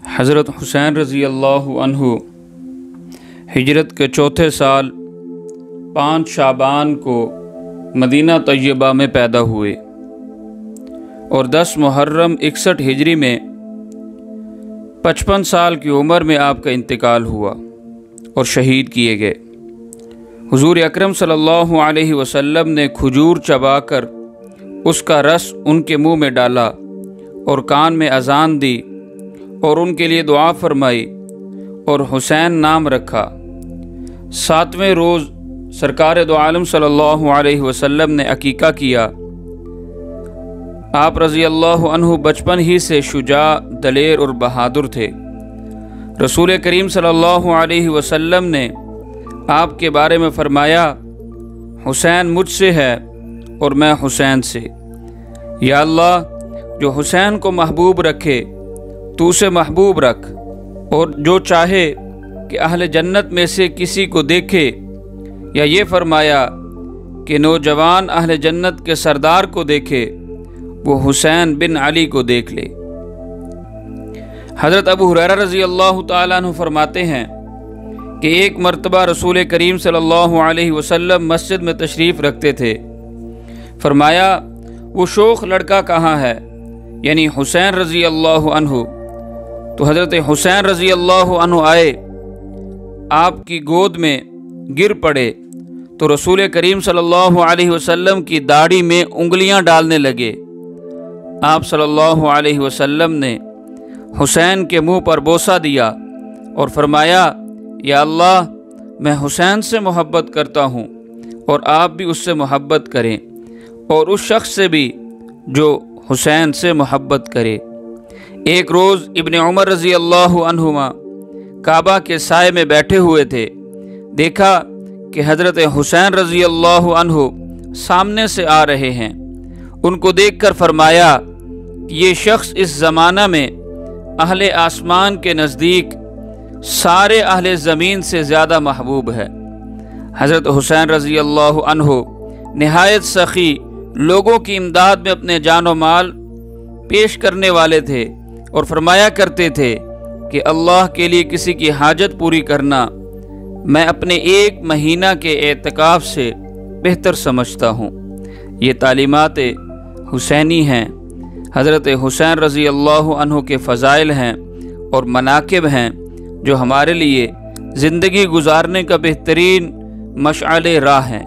حضرت حسین رضی اللہ عنہ ہجرت کے چوتھے سال 5 شعبان کو مدینہ طیبہ میں پیدا ہوئے اور 10 محرم 61 ہجری میں 55 سال کی عمر میں آپ کا انتقال ہوا اور شہید کیے گئے۔ حضور اکرم صلی اللہ علیہ وسلم نے کھجور چبا کر اس کا رس ان کے منہ میں ڈالا اور کان میں اذان دی اور ان کے لیے دعا فرمائی اور حسین نام رکھا۔ 7ویں روز سرکار دو عالم صلی اللہ علیہ وسلم نے عقیقہ کیا۔ آپ رضی اللہ عنہ بچپن ہی سے شجاع، دلیر اور بہادر تھے۔ رسول کریم صلی اللہ علیہ وسلم نے آپ کے بارے میں فرمایا، حسین مجھ سے ہے اور میں حسین سے۔ یا اللہ، جو حسین کو محبوب رکھے تو اسے محبوب رکھ، اور جو چاہے کہ اہل جنت میں سے کسی کو دیکھے، یا یہ فرمایا کہ نوجوان اہل جنت کے سردار کو دیکھے، وہ حسین بن علی کو دیکھ لے۔ حضرت ابو ہریرہ رضی اللہ تعالیٰ عنہ فرماتے ہیں کہ ایک مرتبہ رسول کریم صلی اللہ علیہ وسلم مسجد میں تشریف رکھتے تھے۔ فرمایا، وہ شوخ لڑکا کہاں ہے؟ یعنی حسین رضی اللہ عنہ۔ تو حضرت حسین رضی اللہ عنہ آئے، آپ کی گود میں گر پڑے تو رسول کریم صلی اللہ علیہ وسلم کی داڑھی میں انگلیاں ڈالنے لگے۔ آپ صلی اللہ علیہ وسلم نے حسین کے منہ پر بوسہ دیا اور فرمایا، یا اللہ، میں حسین سے محبت کرتا ہوں اور آپ بھی اس سے محبت کریں، اور اس شخص سے بھی جو حسین سے محبت کرے۔ ایک روز ابن عمر رضی اللہ عنہما کعبہ کے سائے میں بیٹھے ہوئے تھے۔ دیکھا کہ حضرت حسین رضی اللہ عنہ سامنے سے آ رہے ہیں۔ ان کو دیکھ کر فرمایا کہ یہ شخص اس زمانہ میں اہل آسمان کے نزدیک سارے اہل زمین سے زیادہ محبوب ہے۔ حضرت حسین رضی اللہ عنہ نہایت سخی، لوگوں کی امداد میں اپنے جان و مال پیش کرنے والے تھے، اور فرمایا کرتے تھے کہ اللہ کے لیے کسی کی حاجت پوری کرنا میں اپنے 1 مہینہ کے اعتکاف سے بہتر سمجھتا ہوں۔ یہ تعلیمات حسینی ہیں، حضرت حسین رضی اللہ عنہ کے فضائل ہیں اور مناقب ہیں، جو ہمارے لیے زندگی گزارنے کا بہترین مشعل راہ ہیں۔